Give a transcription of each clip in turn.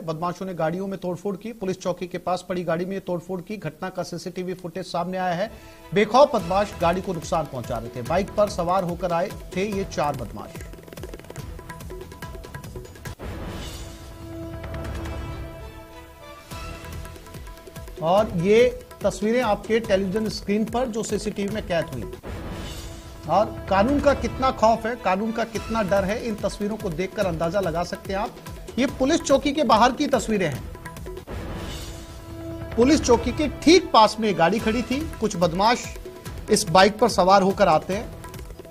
बदमाशों ने गाड़ियों में तोड़फोड़ की। पुलिस चौकी के पास पड़ी गाड़ी में तोड़फोड़ की। घटना का सीसीटीवी फुटेज सामने आया है। बेखौफ बदमाश गाड़ी को नुकसान पहुंचा रहे थे। बाइक पर सवार होकर आए थे ये 4 बदमाश। और ये तस्वीरें आपके टेलीविजन स्क्रीन पर जो सीसीटीवी में कैद हुई। और कानून का कितना खौफ है, कानून का कितना डर है, इन तस्वीरों को देखकर अंदाजा लगा सकते हैं आप। ये पुलिस चौकी के बाहर की तस्वीरें हैं। पुलिस चौकी के ठीक पास में गाड़ी खड़ी थी। कुछ बदमाश इस बाइक पर सवार होकर आते हैं,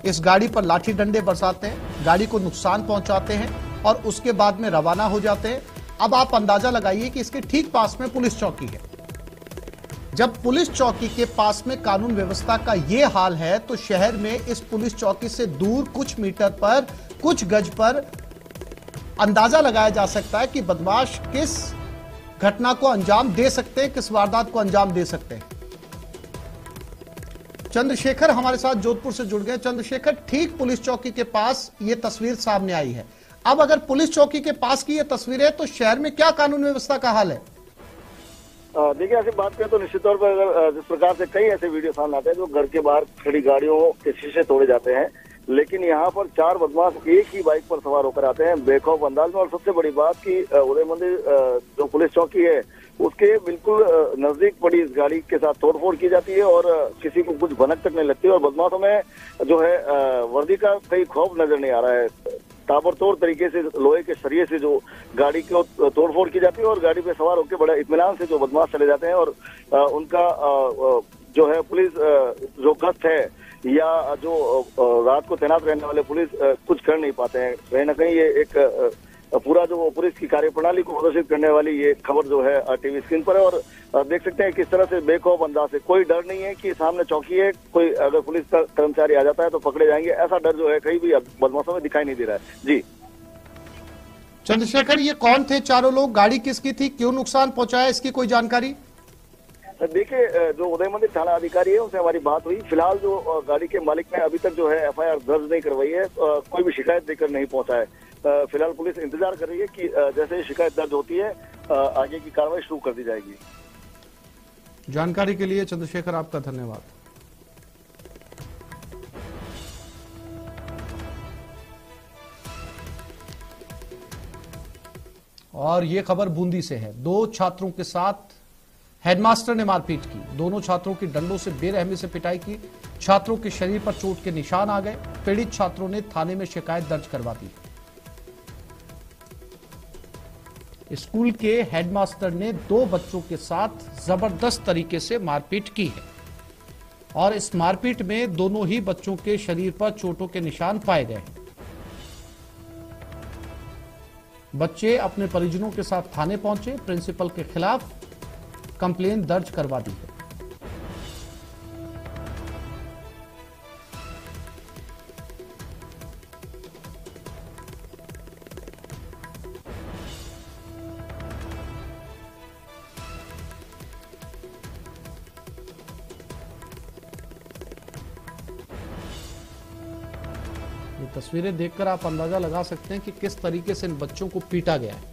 इस गाड़ी पर लाठी डंडे बरसाते हैं, गाड़ी को नुकसान पहुंचाते हैं और उसके बाद में रवाना हो जाते हैं। अब आप अंदाजा लगाइए कि इसके ठीक पास में पुलिस चौकी है। जब पुलिस चौकी के पास में कानून व्यवस्था का यह हाल है, तो शहर में इस पुलिस चौकी से दूर कुछ मीटर पर, कुछ गज पर अंदाजा लगाया जा सकता है कि बदमाश किस घटना को अंजाम दे सकते हैं, किस वारदात को अंजाम दे सकते हैं। चंद्रशेखर हमारे साथ जोधपुर से जुड़ गए। चंद्रशेखर, ठीक पुलिस चौकी के पास यह तस्वीर सामने आई है। अब अगर पुलिस चौकी के पास की यह तस्वीर है तो शहर में क्या कानून व्यवस्था का हाल है? देखिए, ऐसी बात करें तो निश्चित तौर पर अगर जिस प्रकार से कई ऐसे वीडियो सामने आते हैं जो घर के बाहर खड़ी गाड़ियों के शीशे तोड़े जाते हैं, लेकिन यहाँ पर 4 बदमाश एक ही बाइक पर सवार होकर आते हैं बेखौफ अंदाज में। और सबसे बड़ी बात कि उदय मंदिर जो पुलिस चौकी है उसके बिल्कुल नजदीक पड़ी इस गाड़ी के साथ तोड़फोड़ की जाती है और किसी को कुछ भनक तक नहीं लगती। और बदमाशों में जो है वर्दी का कई खौफ नजर नहीं आ रहा है। ताबड़तोड़ तरीके से लोहे के सरिये से जो गाड़ी को तोड़फोड़ की जाती है और गाड़ी पे सवार होकर बड़ा इत्मीनान से जो बदमाश चले जाते हैं। और उनका जो है पुलिस जो गश्त है या जो रात को तैनात रहने वाले पुलिस कुछ कर नहीं पाते हैं। कहीं ना कहीं ये एक पूरा जो पुलिस की कार्यप्रणाली को प्रदर्शित करने वाली ये खबर जो है टीवी स्क्रीन पर है। और देख सकते हैं किस तरह से बेखौफ अंदाज से, कोई डर नहीं है कि सामने चौकी है, कोई अगर पुलिस का कर्मचारी आ जाता है तो पकड़े जाएंगे, ऐसा डर जो है कहीं भी बदमाशों में दिखाई नहीं दे रहा है। जी चंद्रशेखर, ये कौन थे चारों लोग? गाड़ी किसकी थी? क्यों नुकसान पहुंचाया, इसकी कोई जानकारी? देखिए, जो उदय मंदिर थाना अधिकारी है उनसे हमारी बात हुई। फिलहाल जो गाड़ी के मालिक ने अभी तक जो है FIR दर्ज नहीं करवाई है, कोई भी शिकायत देकर नहीं पहुंचा है। फिलहाल पुलिस इंतजार कर रही है कि जैसे ही शिकायत दर्ज होती है आगे की कार्रवाई शुरू कर दी जाएगी। जानकारी के लिए चंद्रशेखर आपका धन्यवाद। और ये खबर बूंदी से है। 2 छात्रों के साथ हेडमास्टर ने मारपीट की। दोनों छात्रों की डंडों से बेरहमी से पिटाई की। छात्रों के शरीर पर चोट के निशान आ गए। पीड़ित छात्रों ने थाने में शिकायत दर्ज करवा दी। स्कूल के हेडमास्टर ने 2 बच्चों के साथ जबरदस्त तरीके से मारपीट की है और इस मारपीट में दोनों ही बच्चों के शरीर पर चोटों के निशान पाए गए हैं। बच्चे अपने परिजनों के साथ थाने पहुंचे। प्रिंसिपल के खिलाफ कंप्लेन दर्ज करवा दी है। ये तस्वीरें देखकर आप अंदाजा लगा सकते हैं कि किस तरीके से इन बच्चों को पीटा गया है।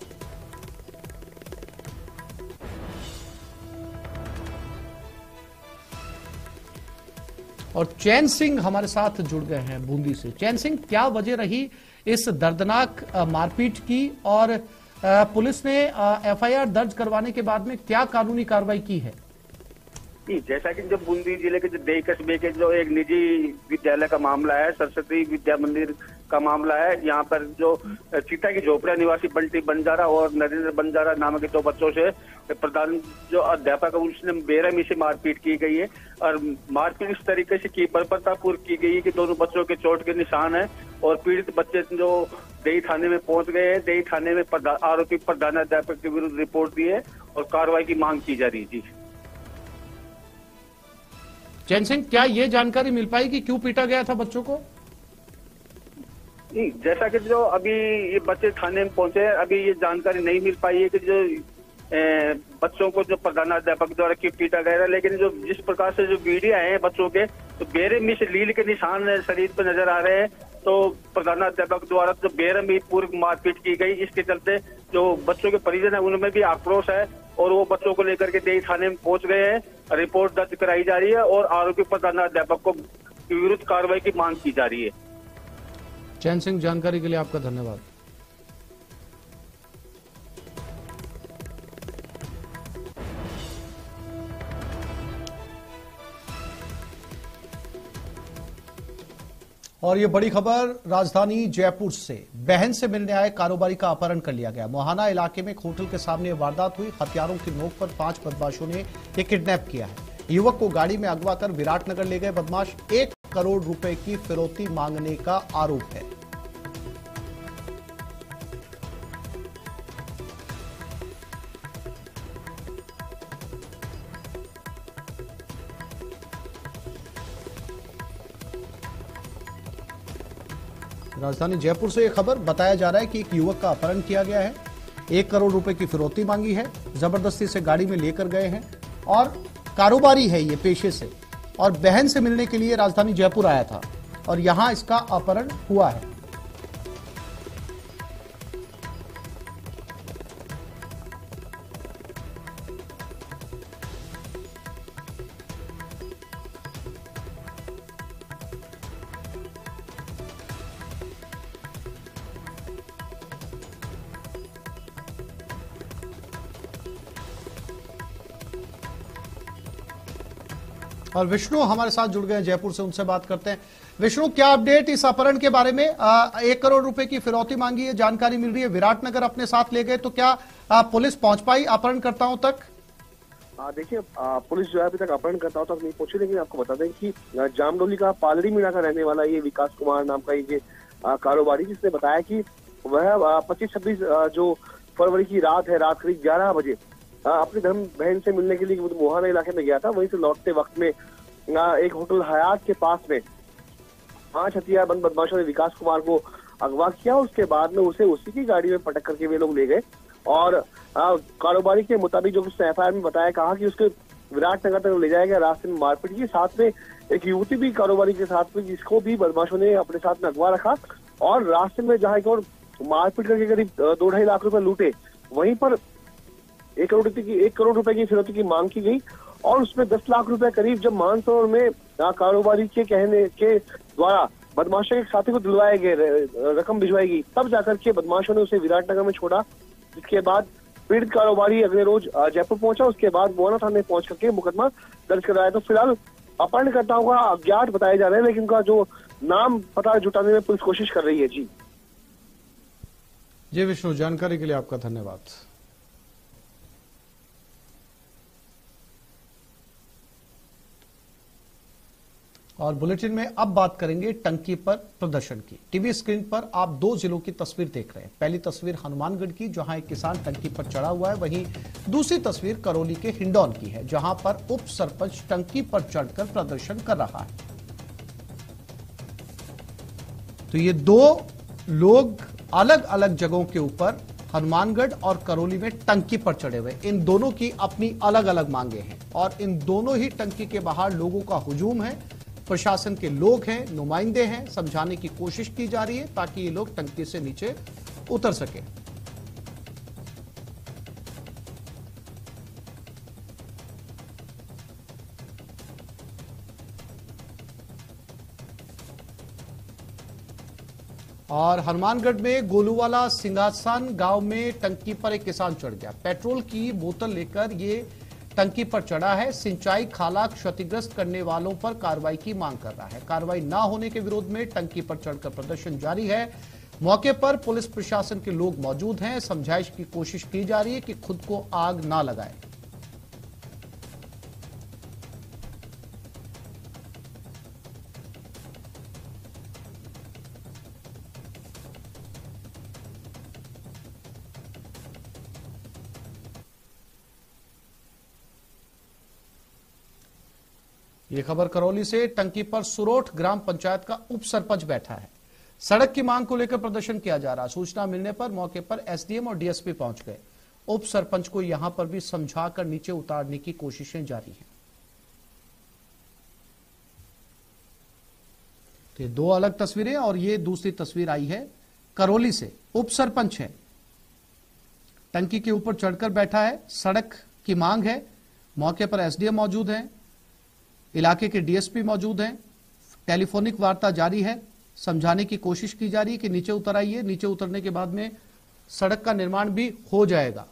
और चैन सिंह हमारे साथ जुड़ गए हैं बूंदी से। चैन सिंह, क्या वजह रही इस दर्दनाक मारपीट की और पुलिस ने FIR दर्ज करवाने के बाद में क्या कानूनी कार्रवाई की है? जैसा कि जब बूंदी जिले के जो देई कस्बे के जो एक निजी विद्यालय का मामला है, सरस्वती विद्या मंदिर का मामला है। यहाँ पर जो चीता की झोपड़िया निवासी बंटी बंजारा और नरेंद्र बंजारा नामक 2 बच्चों से प्रधान जो अध्यापक है उसने बेरहमी से मारपीट की गई है। और मारपीट इस तरीके से की बर्बरतापूर्वक की गई है कि दोनों बच्चों के चोट के निशान है। और पीड़ित बच्चे जो देई थाने में पहुंच गए हैं। देई थाने में आरोपी प्रधानाध्यापक के विरुद्ध रिपोर्ट दी है और कार्रवाई की मांग की जा रही है। जी चैन सिंह, क्या ये जानकारी मिल पाई कि क्यों पीटा गया था बच्चों को? जैसा कि जो अभी ये बच्चे थाने में पहुंचे हैं, अभी ये जानकारी नहीं मिल पाई है कि जो बच्चों को जो प्रधानाध्यापक द्वारा क्यों पीटा गया था। लेकिन जो जिस प्रकार से जो वीडियो आए हैं बच्चों के, तो बेरहमी से लील के निशान शरीर पर नजर आ रहे हैं। तो प्रधानाध्यापक द्वारा जो बेरहमी पूर्व मारपीट की गई, इसके चलते जो बच्चों के परिजन है उनमें भी आक्रोश है और वो बच्चों को लेकर के देई थाने में पहुंच गए हैं। रिपोर्ट दर्ज कराई जा रही है और आरोपी प्रधानाध्यापक को विरुद्ध कार्रवाई की मांग की जा रही है। चैन सिंह, जानकारी के लिए आपका धन्यवाद। और ये बड़ी खबर राजधानी जयपुर से, बहन से मिलने आए कारोबारी का अपहरण कर लिया गया। मोहाना इलाके में एक होटल के सामने वारदात हुई। हथियारों की नोक पर 5 बदमाशों ने ये किडनैप किया है। युवक को गाड़ी में अगवा कर विराटनगर ले गए बदमाश। 1 करोड़ रुपए की फिरौती मांगने का आरोप है। राजधानी जयपुर से यह खबर, बताया जा रहा है कि एक युवक का अपहरण किया गया है। 1 करोड़ रुपए की फिरौती मांगी है, जबरदस्ती से गाड़ी में लेकर गए हैं और कारोबारी है ये पेशे से, और बहन से मिलने के लिए राजधानी जयपुर आया था और यहां इसका अपहरण हुआ है। और विष्णु हमारे साथ जुड़ गए हैं जयपुर से, उनसे बात करते हैं। विष्णु, क्या अपडेट इस अपहरण के बारे में? 1 करोड़ रुपए की फिरौती मांगी है, जानकारी मिल रही है। विराटनगर अपने साथ ले गए, तो क्या पुलिस पहुंच पाई अपहरणकर्ताओं तक? देखिए, पुलिस जो है अभी तक अपहरणकर्ताओं तक नहीं पहुंची, लेकिन आपको बता दें कि जामडोली का पालड़ी मीणा का रहने वाला ये विकास कुमार नाम का ये कारोबारी, जिसने बताया कि वह 25-26 जो फरवरी की रात है, रात करीब 11 बजे अपनी धर्म बहन से मिलने के लिए मोहाना इलाके में गया था। वहीं से लौटते वक्त में एक होटल हयात के पास में 5 हथियारबंद बदमाशों ने विकास कुमार को अगवा किया। उसके बाद में उसे उसी की गाड़ी में पटक करके वे लोग ले गए और कारोबारी के मुताबिक जो उसने एफआईआर में बताया, कहा कि उसके विराटनगर तक ले जाया गया। रास्ते में मारपीट की, साथ में एक युवती भी कारोबारी के साथ में, जिसको भी बदमाशों ने अपने साथ में अगवा रखा और रास्ते में जहाँ और मारपीट करके करीब 2-2.5 लाख रुपए लूटे। वहीं पर 1 करोड़ रुपए की फिरौती की मांग की गई और उसमें 10 लाख रुपए करीब जब मानसरोवर में कारोबारी के कहने के द्वारा बदमाशों के साथी को दिलवाए गए, रकम भिजवाई गई, तब जाकर के बदमाशों ने उसे विराटनगर में छोड़ा। जिसके बाद पीड़ित कारोबारी अगले रोज जयपुर पहुंचा। उसके बाद मोहाना थाने पहुंच करके मुकदमा दर्ज कराया। तो फिलहाल अपहरणकर्ताओं का अज्ञात बताए जा रहे हैं, लेकिन उनका जो नाम पता जुटाने में पुलिस कोशिश कर रही है। जी विष्णु, जानकारी के लिए आपका धन्यवाद। और बुलेटिन में अब बात करेंगे टंकी पर प्रदर्शन की। टीवी स्क्रीन पर आप 2 जिलों की तस्वीर देख रहे हैं। पहली तस्वीर हनुमानगढ़ की, जहां एक किसान टंकी पर चढ़ा हुआ है। वहीं दूसरी तस्वीर करौली के हिंडौन की है, जहां पर उप सरपंच टंकी पर चढ़कर प्रदर्शन कर रहा है। तो ये 2 लोग अलग अलग जगहों के ऊपर हनुमानगढ़ और करौली में टंकी पर चढ़े हुए। इन दोनों की अपनी अलग अलग मांगे हैं और इन दोनों ही टंकी के बाहर लोगों का हुजूम है। प्रशासन के लोग हैं, नुमाइंदे हैं, समझाने की कोशिश की जा रही है ताकि ये लोग टंकी से नीचे उतर सके। और हनुमानगढ़ में गोलूवाला सिंगासन गांव में टंकी पर एक किसान चढ़ गया। पेट्रोल की बोतल लेकर ये टंकी पर चढ़ा है। सिंचाई खाला क्षतिग्रस्त करने वालों पर कार्रवाई की मांग कर रहा है। कार्रवाई न होने के विरोध में टंकी पर चढ़कर प्रदर्शन जारी है। मौके पर पुलिस प्रशासन के लोग मौजूद हैं। समझाइश की कोशिश की जा रही है कि खुद को आग ना लगाए। ये खबर करौली से। टंकी पर सुरोठ ग्राम पंचायत का उप सरपंच बैठा है। सड़क की मांग को लेकर प्रदर्शन किया जा रहा। सूचना मिलने पर मौके पर एसडीएम और डीएसपी पहुंच गए। उप सरपंच को यहां पर भी समझाकर नीचे उतारने की कोशिशें जारी हैं। तो ये 2 अलग तस्वीरें और ये दूसरी तस्वीर आई है करौली से। उप सरपंच है, टंकी के ऊपर चढ़कर बैठा है। सड़क की मांग है। मौके पर एसडीएम मौजूद हैं, इलाके के डीएसपी मौजूद हैं। टेलीफोनिक वार्ता जारी है, समझाने की कोशिश की जा रही है कि नीचे उतर आइए। नीचे उतरने के बाद में सड़क का निर्माण भी हो जाएगा।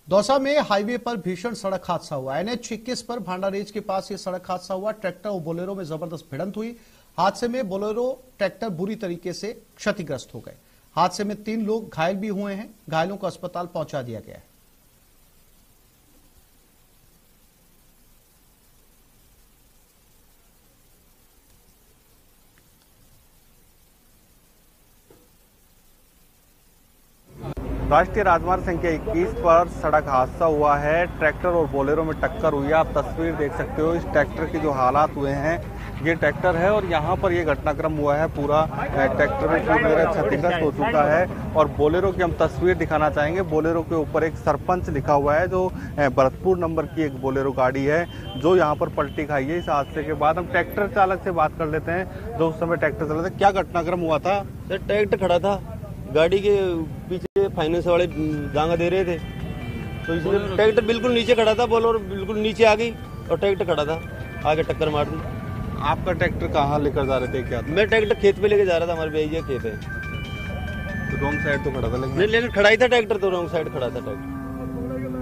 दौसा में हाईवे पर भीषण सड़क हादसा हुआ। एनएच 21 पर भांडारेज के पास यह सड़क हादसा हुआ। ट्रैक्टर और बोलेरो में जबरदस्त भिड़ंत हुई। हादसे में बोलेरो ट्रैक्टर बुरी तरीके से क्षतिग्रस्त हो गए। हादसे में 3 लोग घायल भी हुए हैं। घायलों को अस्पताल पहुंचा दिया गया है। राष्ट्रीय राजमार्ग संख्या 21 पर सड़क हादसा हुआ है। ट्रैक्टर और बोलेरो में टक्कर हुई है। आप तस्वीर देख सकते हो। इस ट्रैक्टर के जो हालात हुए हैं, ये ट्रैक्टर है और यहाँ पर ये घटनाक्रम हुआ है। पूरा ट्रैक्टर में पूरी तरह क्षतिग्रस्त हो चुका है। और बोलेरो की हम तस्वीर दिखाना चाहेंगे। बोलेरो के ऊपर एक सरपंच लिखा हुआ है, जो भरतपुर नंबर की एक बोलेरो गाड़ी है, जो यहाँ पर पलटी खाई है। इस हादसे के बाद हम ट्रैक्टर चालक से बात कर लेते हैं, जो उस समय ट्रैक्टर चला था। क्या घटनाक्रम हुआ था? ट्रैक्टर खड़ा था, गाड़ी के पीछे फाइनेंस वाले जांगा दे रहे थे, तो इसलिए ट्रैक्टर बिल्कुल नीचे खड़ा था। बोलेरो बिल्कुल नीचे आ गई और ट्रैक्टर खड़ा था, आगे टक्कर मार दी। आपका ट्रैक्टर कहाँ लेकर जा रहे थे? क्या था? मैं ट्रैक्टर खेत पे लेके जा रहा था, हमारे भैया खेत है। तो रॉन्ग साइड तो खड़ा था, लेकिन खड़ा ही था ट्रैक्टर, तो रॉन्ग साइड खड़ा था ट्रैक्टर।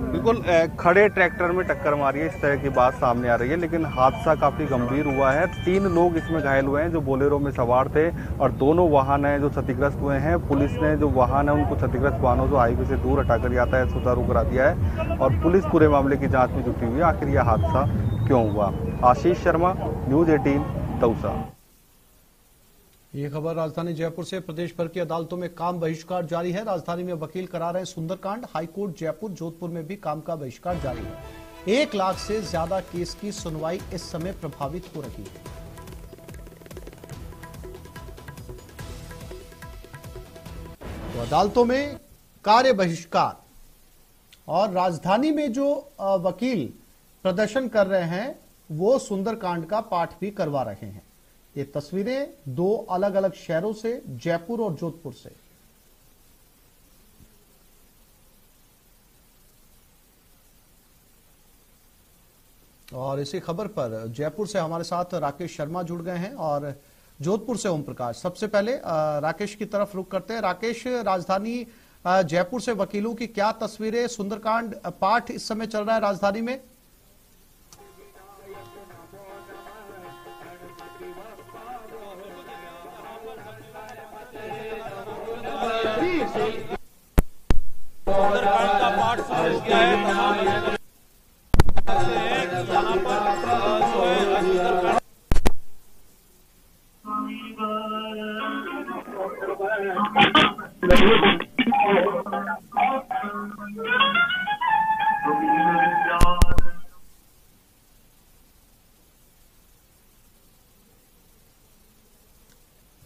बिल्कुल खड़े ट्रैक्टर में टक्कर मारी है, इस तरह की बात सामने आ रही है। लेकिन हादसा काफी गंभीर हुआ है। 3 लोग इसमें घायल हुए हैं, जो बोलेरो में सवार थे, और दोनों वाहन हैं जो क्षतिग्रस्त हुए हैं। पुलिस ने जो वाहन है उनको क्षतिग्रस्त वाहनों को हाईवे से दूर हटाकर यातायात सुचारू करा दिया है और पुलिस पूरे मामले की जांच में जुटी हुई है। आखिर यह हादसा क्यों हुआ? आशीष शर्मा, न्यूज 18, दौसा। ये खबर राजधानी जयपुर से। प्रदेश भर की अदालतों में काम बहिष्कार जारी है। राजधानी में वकील करा रहे हैं सुंदरकांड। हाईकोर्ट जयपुर, जोधपुर में भी काम का बहिष्कार जारी है। 1 लाख से ज्यादा केस की सुनवाई इस समय प्रभावित हो रही है। तो अदालतों में कार्य बहिष्कार और राजधानी में जो वकील प्रदर्शन कर रहे हैं, वो सुंदरकांड का पाठ भी करवा रहे हैं। ये तस्वीरें 2 अलग अलग शहरों से, जयपुर और जोधपुर से। और इसी खबर पर जयपुर से हमारे साथ राकेश शर्मा जुड़ गए हैं और जोधपुर से ओम प्रकाश। सबसे पहले राकेश की तरफ रुख करते हैं। राकेश, राजधानी जयपुर से वकीलों की क्या तस्वीरें? सुंदरकांड पाठ इस समय चल रहा है राजधानी में। सुंदरकांड का पाठ शुरू किया है। यहाँ पर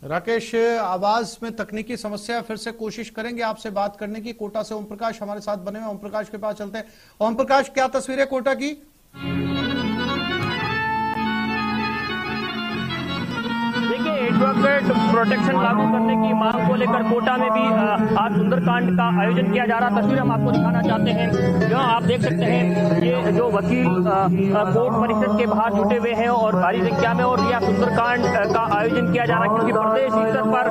राकेश, आवाज में तकनीकी समस्या, फिर से कोशिश करेंगे आपसे बात करने की। कोटा से ओम प्रकाश हमारे साथ बने हुए। ओम प्रकाश के पास चलते हैं। ओम प्रकाश, क्या तस्वीर है कोटा की? देखिए, एडवोकेट प्रोटेक्शन लागू करने की मांग को लेकर कोटा में भी आज सुंदरकांड का आयोजन किया जा रहा। तस्वीर हम आपको दिखाना चाहते हैं। यहाँ आप देख सकते हैं, ये जो वकील कोर्ट परिसर के बाहर जुटे हुए हैं और भारी संख्या में, और यह सुंदरकांड का आयोजन किया जा रहा है क्योंकि प्रदेश स्तर पर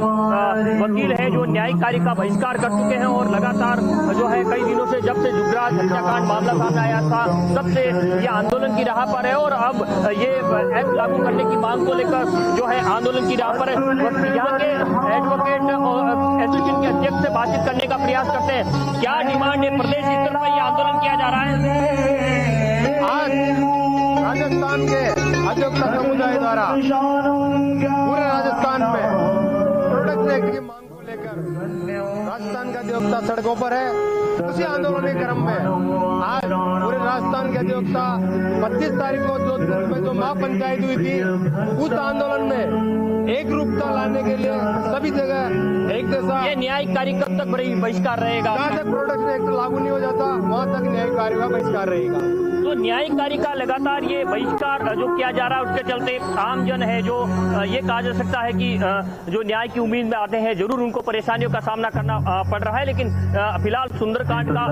वकील हैं जो न्यायिक कार्य का बहिष्कार कर चुके हैं और लगातार जो है कई दिनों से, जब से जुगराज हत्याकांड मामला सामने आया था, तब से ये आंदोलन की राह पर है। और अब ये एक्ट लागू करने की मांग को लेकर जो है आंदोलन की राह पर है। यहाँ के एडवोकेट एसोसिएशन के अध्यक्ष से बातचीत करने का प्रयास करते हैं। क्या डिमांड है? प्रदेश स्तर पर यह आंदोलन किया जा रहा है। आज राजस्थान के अधिवक्ता समुदाय द्वारा पूरे राजस्थान में प्रोटेक्शन एक्ट की मांग को लेकर राजस्थान का अधिवक्ता सड़कों पर है। उसी आंदोलन के क्रम में आज पूरे राजस्थान के अधिवक्ता 25 तारीख को जोधपुर में जो महापंचायत हुई थी, उस आंदोलन में एक रूपता लाने के लिए सभी जगह एक जैसा ये न्यायिक कार्य तक बहिष्कार रहेगा? जहाँ तक प्रोडक्शन एक्ट लागू नहीं हो जाता वहाँ तक न्यायिक कार्य का बहिष्कार रहेगा। तो न्यायिक कार्य का लगातार ये बहिष्कार जो किया जा रहा है, उसके चलते आम जन है जो ये कहा जा सकता है कि जो न्याय की उम्मीद में आते हैं जरूर उनको परेशानियों का सामना करना पड़ रहा है। लेकिन फिलहाल सुंदरकांड का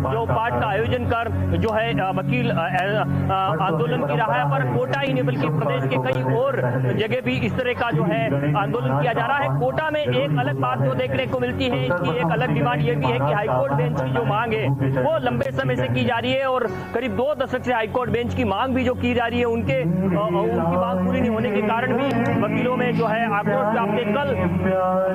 जो पाठ का आयोजन कर जो है वकील आंदोलन की रहा है, पर कोटा ही नहीं बल्कि प्रदेश के कई और जगह भी इस तरह का जो है आंदोलन किया जा रहा है। कोटा में एक अलग बात जो देखने को मिलती है, इसकी एक अलग डिमांड ये भी है कि हाईकोर्ट बेंच की जो मांग है वो लंबे समय से की जा रही है और करीब 2 दशक से हाईकोर्ट बेंच की मांग भी जो की जा रही है उनकी मांग पूरी नहीं होने के कारण भी वकीलों में जो है आक्रोश व्याप्त। कल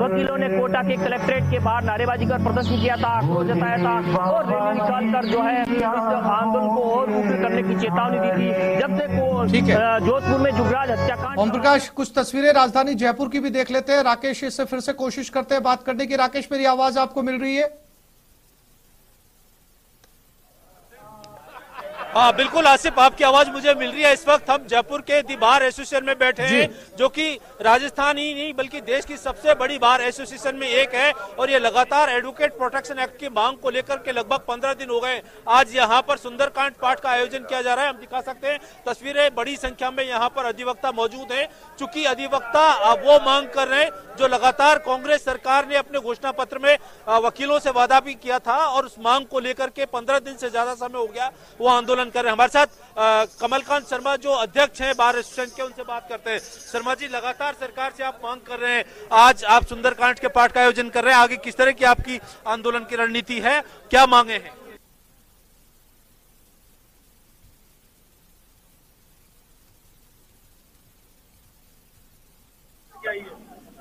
वकीलों ने कोटा के कलेक्ट्रेट के बाहर नारेबाजी कर प्रदर्शन किया था, आक्रोश जताया था और रैली निकालकर जो है इस आंदोलन को और उग्र करने की चेतावनी दी थी। जब से जोधपुर में जुगराज हत्याकांड। ओम प्रकाश, कुछ तस्वीरें राजधानी जयपुर की भी देख लेते हैं। राकेश इससे फिर से कोशिश करते हैं बात करने की। राकेश, मेरी आवाज आपको मिल रही है? हाँ बिल्कुल आसिफ, आपकी आवाज मुझे मिल रही है। इस वक्त हम जयपुर के दी बार एसोसिएशन में बैठे हैं, जो कि राजस्थान ही नहीं बल्कि देश की सबसे बड़ी बार एसोसिएशन में एक है और ये लगातार एडवोकेट प्रोटेक्शन एक्ट की मांग को लेकर के लगभग 15 दिन हो गए। आज यहाँ पर सुंदरकांड पाठ का आयोजन किया जा रहा है। हम दिखा सकते हैं तस्वीरें, बड़ी संख्या में यहाँ पर अधिवक्ता मौजूद है। चूंकि अधिवक्ता वो मांग कर रहे हैं जो लगातार कांग्रेस सरकार ने अपने घोषणा पत्र में वकीलों से वादा भी किया था और उस मांग को लेकर के 15 दिन से ज्यादा समय हो गया वो आंदोलन कर रहे हैं। हमारे साथ कमलकांत शर्मा जो अध्यक्ष हैं बार एसोसिएशन के, उनसे बात करते हैं। शर्मा जी, लगातार सरकार से आप मांग कर रहे हैं, आज आप सुंदरकांड के पाठ का आयोजन कर रहे हैं, आगे किस तरह की आपकी आंदोलन की रणनीति है, क्या मांगे हैं?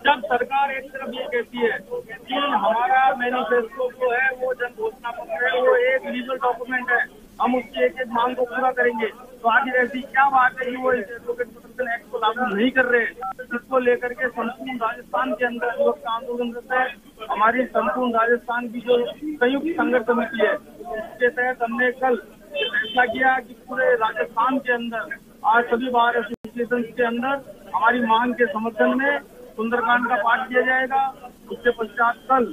जब सरकार एक तरफ ये कहती है कि हमारा मैनिफेस्टो जो है वो जन घोषणा पत्र है, वो एक लीगल डॉक्यूमेंट है, हम उसकी एक एक मांग को पूरा करेंगे, तो आखिर ऐसी क्या बात है कि वो इस एडवोकेट प्रोटेक्शन एक्ट को लागू नहीं कर रहे हैं, जिसको लेकर के संपूर्ण राजस्थान के अंदर अधिवक्ता आंदोलन करता है। हमारी संपूर्ण राजस्थान की जो संयुक्त संघर्ष समिति है उसके तहत हमने कल फैसला किया कि पूरे राजस्थान के अंदर आज सभी बार एसोसिएशन के अंदर हमारी मांग के समर्थन में सुंदरकांड का पाठ किया जाएगा। उसके पश्चात कल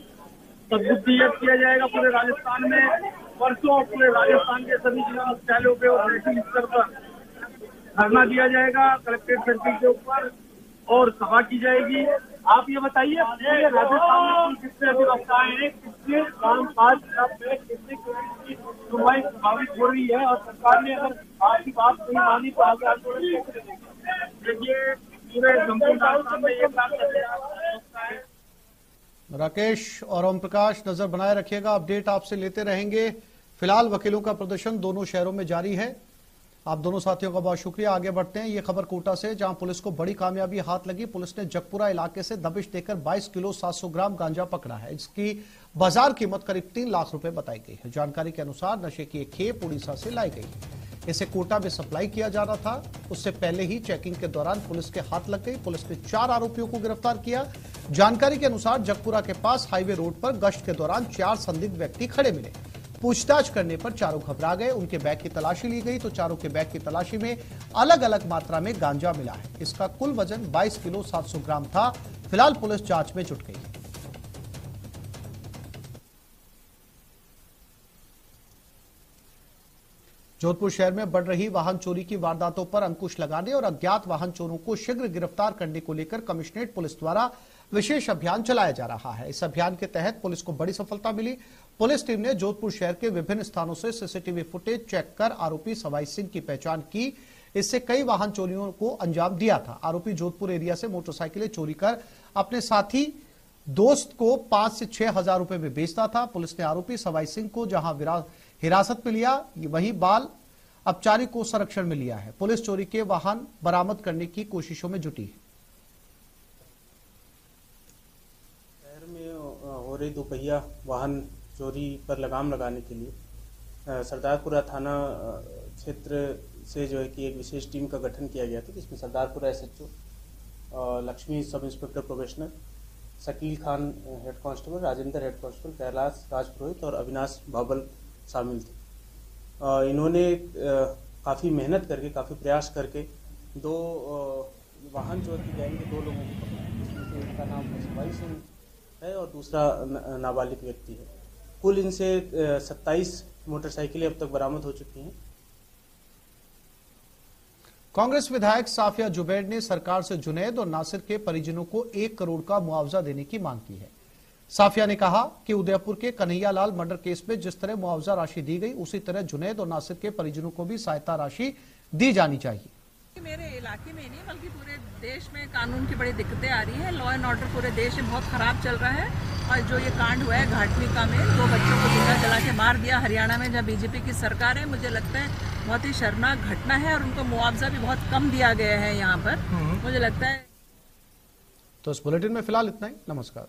सद्बुद्धि यज्ञ किया जाएगा पूरे राजस्थान में। परसों पूरे राजस्थान के सभी जिला मुख्यालयों पे और तहसील स्तर पर धरना दिया जाएगा कलेक्ट्रेट सर्किल के ऊपर और सभा की जाएगी। आप ये बताइए पूरे राजस्थान में कितने अधिवक्ता हैं, कितने काम काज में कितने की सुनवाई प्रभावित हो रही है और सरकार ने अगर आपकी बात नहीं मानी तो आगे आंदोलन देखिए पूरे संपूर्ण राजस्थान में ये काम चलेगा। राकेश और ओम प्रकाश, नजर बनाए रखिएगा, अपडेट आपसे लेते रहेंगे। फिलहाल वकीलों का प्रदर्शन दोनों शहरों में जारी है। आप दोनों साथियों का बहुत शुक्रिया। आगे बढ़ते हैं। ये खबर कोटा से, जहां पुलिस को बड़ी कामयाबी हाथ लगी। पुलिस ने जगपुरा इलाके से दबिश देकर 22 किलो 700 ग्राम गांजा पकड़ा है। इसकी बाजार कीमत करीब 3 लाख रुपए बताई गई है। जानकारी के अनुसार नशे की एक खेप उड़ीसा से लाई गई है। इसे कोटा में सप्लाई किया जा रहा था। उससे पहले ही चेकिंग के दौरान पुलिस के हाथ लग गई। पुलिस ने 4 आरोपियों को गिरफ्तार किया। जानकारी के अनुसार जगपुरा के पास हाईवे रोड पर गश्त के दौरान 4 संदिग्ध व्यक्ति खड़े मिले। पूछताछ करने पर चारों घबरा गए। उनके बैग की तलाशी ली गई तो चारों के बैग की तलाशी में अलग अलग मात्रा में गांजा मिला है। इसका कुल वजन 22 किलो 700 ग्राम था। फिलहाल पुलिस जांच में जुट गई है। जोधपुर शहर में बढ़ रही वाहन चोरी की वारदातों पर अंकुश लगाने और अज्ञात वाहन चोरों को शीघ्र गिरफ्तार करने को लेकर कमिश्नरेट पुलिस द्वारा विशेष अभियान चलाया जा रहा है। इस अभियान के तहत पुलिस को बड़ी सफलता मिली। पुलिस टीम ने जोधपुर शहर के विभिन्न स्थानों से सीसीटीवी फुटेज चेक कर आरोपी सवाई सिंह की पहचान की। इससे कई वाहन चोरियों को अंजाम दिया था। आरोपी जोधपुर एरिया से मोटरसाइकिलें चोरी कर अपने साथी दोस्त को 5 से 6 हजार रुपए में बेचता था। पुलिस ने आरोपी सवाई सिंह को जहां हिरासत में लिया, वहीं बाल अपचारी को संरक्षण में लिया है। पुलिस चोरी के वाहन बरामद करने की कोशिशों में जुटी है। शहर में हो रही दोपहिया वाहन चोरी पर लगाम लगाने के लिए सरदारपुरा थाना क्षेत्र से जो है कि एक विशेष टीम का गठन किया गया था, जिसमें Sardarpura SHO, Lakshmi sub inspector probationer, Shakeel Khan head constable, Rajendra head constable, Kailash Rajpurohit और अविनाश बाबल शामिल थे। इन्होंने काफ़ी मेहनत करके, काफ़ी प्रयास करके 2 वाहन चोर की गैंग के 2 लोगों को पकड़ा, जिसमें से एक का नाम सवाई सिंह है और दूसरा नाबालिग व्यक्ति है। कुल इनसे 27 मोटरसाइकिलें अब तक बरामद हो चुकी हैं। कांग्रेस विधायक साफिया जुबैर ने सरकार से जुनैद और नासिर के परिजनों को 1 करोड़ का मुआवजा देने की मांग की है। साफिया ने कहा कि उदयपुर के कन्हैयालाल मर्डर केस में जिस तरह मुआवजा राशि दी गई, उसी तरह जुनैद और नासिर के परिजनों को भी सहायता राशि दी जानी चाहिए। मेरे इलाके में नहीं बल्कि पूरे देश में कानून की बड़ी दिक्कतें आ रही है। लॉ एंड ऑर्डर पूरे देश में बहुत खराब चल रहा है और जो ये कांड हुआ है घाटनिका में 2 बच्चों को जिंदा जला के मार दिया हरियाणा में, जब बीजेपी की सरकार है, मुझे लगता है बहुत ही शर्मनाक घटना है और उनको मुआवजा भी बहुत कम दिया गया है यहाँ पर, मुझे लगता है। तो इस बुलेटिन में फिलहाल इतना ही। नमस्कार।